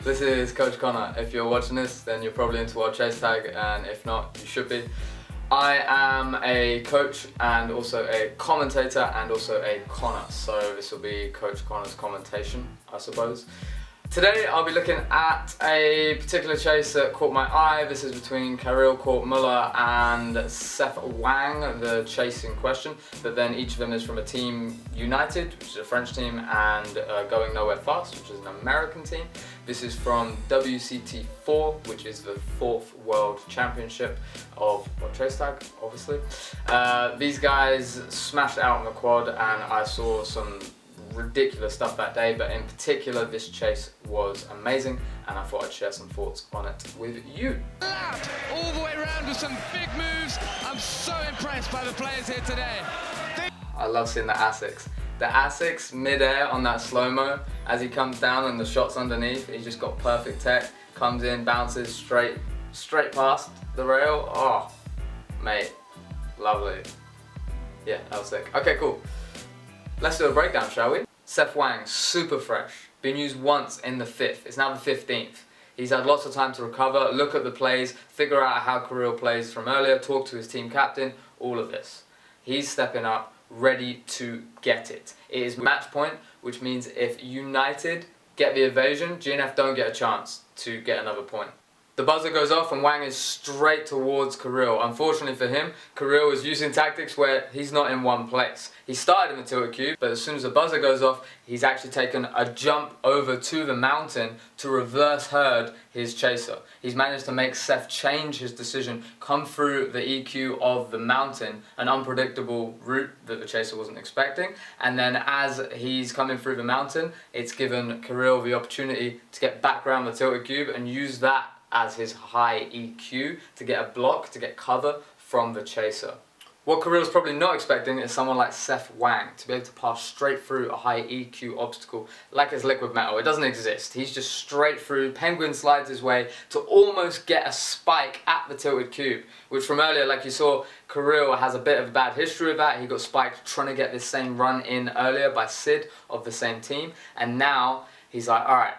This is Coach Connor. If you're watching this, then you're probably into World Chase Tag, and if not, you should be. I am a coach and also a commentator and also a Connor, so this will be Coach Connor's commentation, I suppose. Today I'll be looking at a particular chase that caught my eye. This is between Caryl Muller and Seth Wang, the chase in question, but then each of them is from a team United, which is a French team, and Going Nowhere Fast, which is an American team. This is from WCT 4, which is the 4th World Championship of World Chase Tag, obviously. These guys smashed it out on the quad, and I saw some ridiculous stuff that day, but in particular this chase was amazing, and I thought I'd share some thoughts on it with you. All the way around with some big moves. I'm so impressed by the players here today. I love seeing the Asics. The Asics mid-air on that slow-mo as he comes down and the shot's underneath. He's just got perfect tech, comes in, bounces straight past the rail. Oh, mate, lovely. Yeah, that was sick. Okay, cool. Let's do a breakdown, shall we? Seth Wang, super fresh. Been used once in the 5th. It's now the 15th. He's had lots of time to recover, look at the plays, figure out how Caryl plays from earlier, talk to his team captain, all of this. He's stepping up, ready to get it. It is match point, which means if United get the evasion, GNF don't get a chance to get another point. The buzzer goes off and Wang is straight towards Caryl. Unfortunately for him, Caryl is using tactics where he's not in one place. He started in the tilted cube, but as soon as the buzzer goes off, he's actually taken a jump over to the mountain to reverse herd his chaser. He's managed to make Seth change his decision, come through the EQ of the mountain, an unpredictable route that the chaser wasn't expecting, and then as he's coming through the mountain, it's given Caryl the opportunity to get back around the tilted cube and use that as his high EQ to get a block, to get cover from the chaser. What Caryl's probably not expecting is someone like Seth Wang to be able to pass straight through a high EQ obstacle like his liquid metal. It doesn't exist. He's just straight through, penguin slides his way to almost get a spike at the tilted cube, which from earlier, like you saw, Caryl has a bit of a bad history with that. He got spiked trying to get this same run in earlier by Sid of the same team, and now he's like, alright,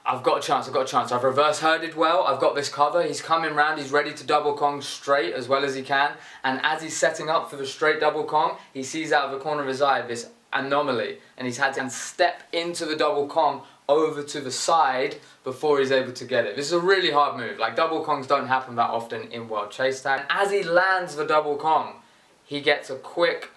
I've got a chance, I've reverse herded well, I've got this cover, he's coming round, he's ready to double Kong straight as well as he can, and as he's setting up for the straight double Kong, he sees out of the corner of his eye this anomaly, and he's had to step into the double Kong over to the side before he's able to get it. This is a really hard move, like double Kongs don't happen that often in World Chase Tag. As he lands the double Kong, he gets a quick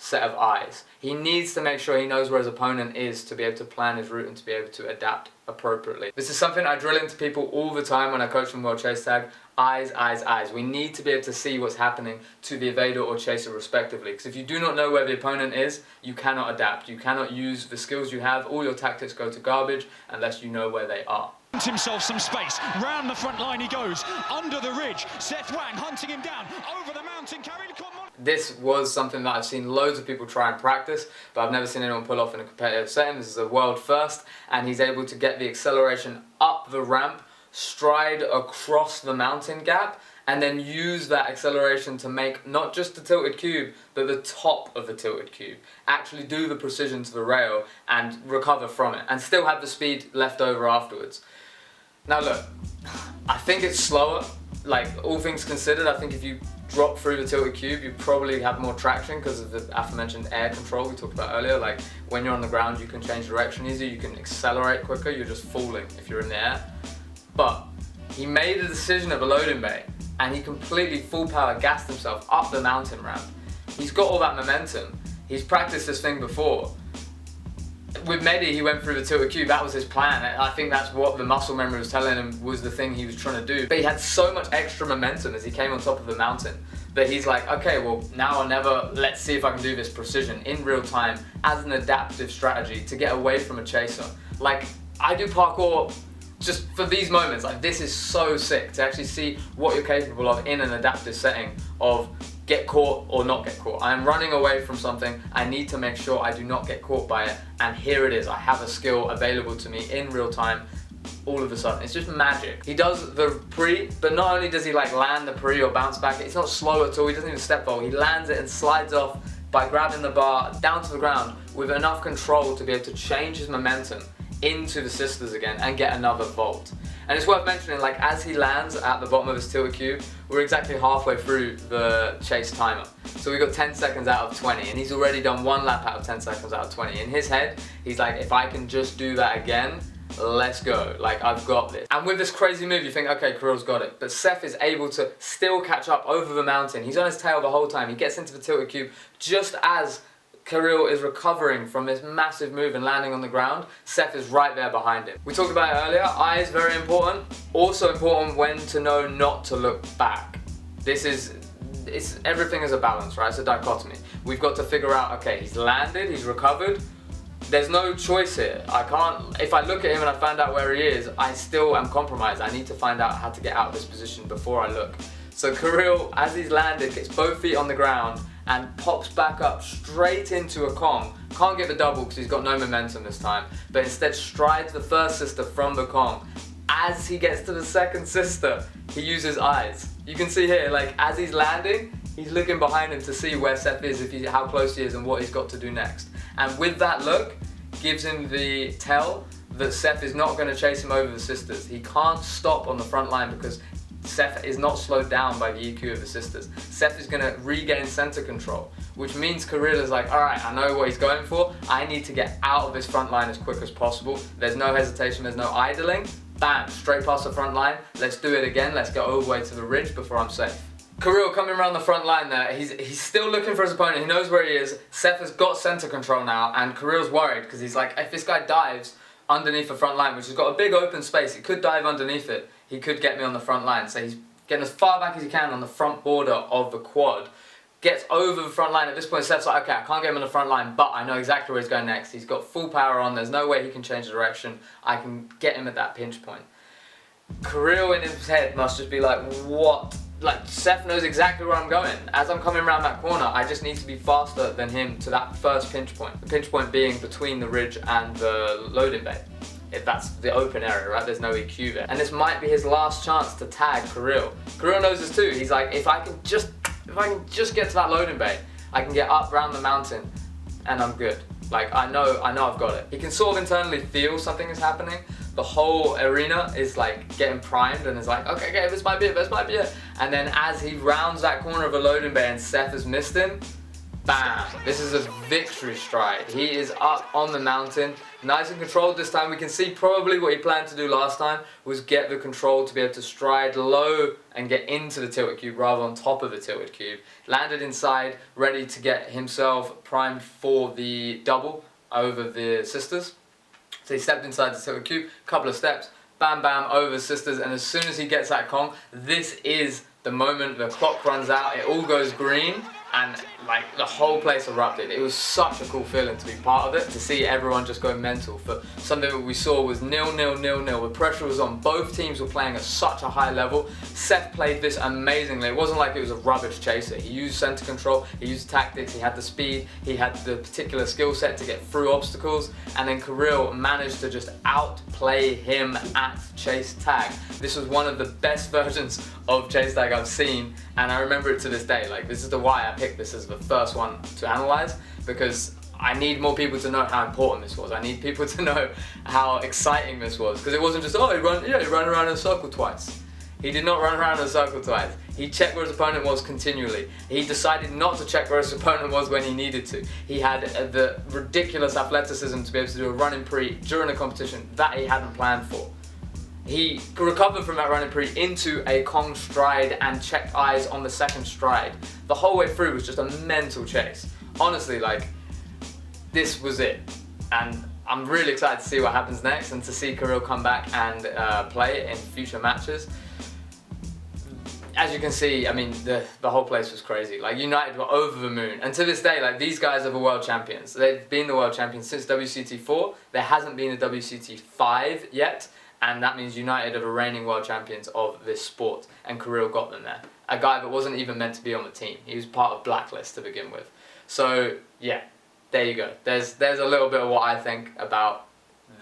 set of eyes. He needs to make sure he knows where his opponent is to be able to plan his route and to be able to adapt appropriately. This is something I drill into people all the time when I coach them World Chase Tag. Eyes, eyes, eyes. We need to be able to see what's happening to the evader or chaser respectively, because if you do not know where the opponent is, you cannot adapt. You cannot use the skills you have. All your tactics go to garbage unless you know where they are. Himself some space. Round the front line he goes. Under the ridge. Seth Wang hunting him down. Over the mountain. Caryl. This was something that I've seen loads of people try and practice, but I've never seen anyone pull off in a competitive setting. This is a world first, and he's able to get the acceleration up the ramp, stride across the mountain gap, and then use that acceleration to make not just the tilted cube, but the top of the tilted cube. Actually do the precision to the rail and recover from it, and still have the speed left over afterwards. Now look, I think it's slower. Like, all things considered, I think if you drop through the tilted cube, you probably have more traction because of the aforementioned air control we talked about earlier. Like, when you're on the ground, you can change direction easier, you can accelerate quicker, you're just falling if you're in the air. But he made a decision at the loading bay, and he completely full power gassed himself up the mountain ramp. He's got all that momentum. He's practiced this thing before. With Mehdi, he went through the tilted cube, that was his plan. I think that's what the muscle memory was telling him was the thing he was trying to do. But he had so much extra momentum as he came on top of the mountain that he's like, okay, well, now or never, let's see if I can do this precision in real time as an adaptive strategy to get away from a chaser. Like, I do parkour just for these moments. Like, this is so sick to actually see what you're capable of in an adaptive setting of get caught or not get caught. I'm running away from something, I need to make sure I do not get caught by it, and here it is. I have a skill available to me in real time all of a sudden. It's just magic. He does the pre, but not only does he like land the pre or bounce back, it's not slow at all, he doesn't even step vault, he lands it and slides off by grabbing the bar down to the ground with enough control to be able to change his momentum into the sisters again and get another vault. And it's worth mentioning, like, as he lands at the bottom of his tilted cube, we're exactly halfway through the chase timer. So we got 10 seconds out of 20, and he's already done 1 lap out of 10 seconds out of 20. In his head, he's like, if I can just do that again, let's go. Like, I've got this. And with this crazy move, you think, okay, Caryl's got it. But Seth is able to still catch up over the mountain. He's on his tail the whole time. He gets into the tilted cube just as Caryl is recovering from this massive move and landing on the ground. Seth is right there behind him. We talked about it earlier, eyes very important. Also important when to know not to look back. Everything is a balance, right? It's a dichotomy. We've got to figure out, okay, he's landed, he's recovered. There's no choice here. If I look at him and I find out where he is, I still am compromised. I need to find out how to get out of this position before I look. So Caryl, as he's landed, gets both feet on the ground and pops back up straight into a Kong. Can't get the double because he's got no momentum this time, but instead strides the first sister from the Kong. As he gets to the second sister, he uses eyes. You can see here, like, as he's landing, he's looking behind him to see where Seth is, how close he is and what he's got to do next. And with that look, gives him the tell that Seth is not going to chase him over the sisters. He can't stop on the front line because Seth is not slowed down by the EQ of the sisters. Seth is going to regain center control, which means Caryl is like, alright, I know what he's going for. I need to get out of this front line as quick as possible. There's no hesitation, there's no idling. Bam, straight past the front line. Let's do it again. Let's go all the way to the ridge before I'm safe. Caryl coming around the front line there, he's still looking for his opponent, he knows where he is. Seth has got center control now, and Caryl's worried because he's like, if this guy dives underneath the front line, which has got a big open space, he could dive underneath it, he could get me on the front line. So he's getting as far back as he can on the front border of the quad. Gets over the front line. At this point, Seth's like, okay, I can't get him on the front line, but I know exactly where he's going next. He's got full power on, there's no way he can change the direction. I can get him at that pinch point. Caryl in his head must just be like, what? Like, Seth knows exactly where I'm going. As I'm coming around that corner, I just need to be faster than him to that first pinch point. The pinch point being between the ridge and the loading bay. If that's the open area, right? There's no EQ there. And this might be his last chance to tag Caryl. Caryl knows this too. He's like, if I can just get to that loading bay, I can get up around the mountain and I'm good. Like, I know I've got it. He can sort of internally feel something is happening. The whole arena is like getting primed and is like, okay, this might be it. And then as he rounds that corner of a loading bay and Seth has missed him, bam, this is a victory stride. He is up on the mountain, nice and controlled this time. We can see probably what he planned to do last time was get the control to be able to stride low and get into the tilted cube rather on top of the tilted cube. Landed inside, ready to get himself primed for the double over the sisters. So he stepped inside the tilted cube, couple of steps, bam bam, over the sisters, and as soon as he gets that Kong, this is the moment the clock runs out, it all goes green, and like the whole place erupted. It was such a cool feeling to be part of it, to see everyone just go mental for something that we saw was 0-0-0-0. The pressure was on, both teams were playing at such a high level. Seth played this amazingly. It wasn't like it was a rubbish chaser. He used center control, he used tactics, he had the speed, he had the particular skill set to get through obstacles, and then Caryl managed to just outplay him at chase tag. This was one of the best versions of chase tag I've seen, and I remember it to this day. Like, this is the why I picked this as the first one to analyze, because I need more people to know how important this was. I need people to know how exciting this was, because it wasn't just, oh, he ran around in a circle twice. He did not run around in a circle twice. He checked where his opponent was continually. He decided not to check where his opponent was when he needed to. He had the ridiculous athleticism to be able to do a running pre during a competition that he hadn't planned for. He recovered from that running pre into a Kong stride and checked eyes on the second stride. The whole way through was just a mental chase. Honestly, like, this was it. And I'm really excited to see what happens next and to see Caryl come back and play in future matches. As you can see, I mean, the whole place was crazy. Like, United were over the moon. And to this day, like, these guys are the world champions. They've been the world champions since WCT 4. There hasn't been a WCT 5 yet. And that means United are the reigning world champions of this sport, and Caryl got them there. A guy that wasn't even meant to be on the team. He was part of Blacklist to begin with. So yeah, there you go. There's a little bit of what I think about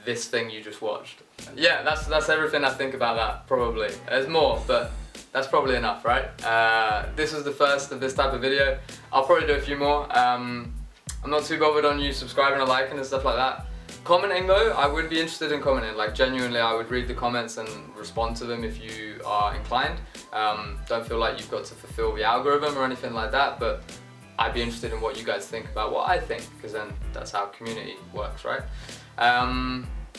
this thing you just watched. Yeah, that's everything I think about that, probably. There's more, but that's probably enough, right? This was the first of this type of video. I'll probably do a few more. I'm not too bothered on you subscribing or liking and stuff like that. Commenting though, I would be interested in commenting. Like genuinely, I would read the comments and respond to them if you are inclined. Don't feel like you've got to fulfill the algorithm or anything like that, but I'd be interested in what you guys think about what I think, because then that's how community works, right?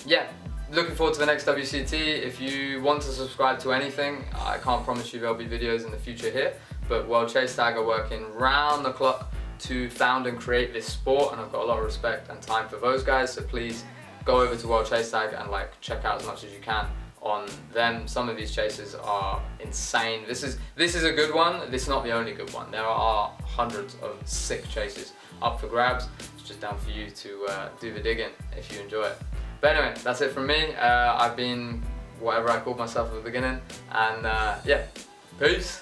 Yeah, looking forward to the next WCT. If you want to subscribe to anything, I can't promise you there'll be videos in the future here, but World Chase Tag are working round the clock to found and create this sport, and I've got a lot of respect and time for those guys, so please go over to World Chase Tag and like check out as much as you can on them. Some of these chases are insane. This is a good one. This is not the only good one. There are hundreds of sick chases up for grabs. It's just down for you to do the digging if you enjoy it. But anyway, that's it from me. I've been whatever I called myself at the beginning, and yeah, peace.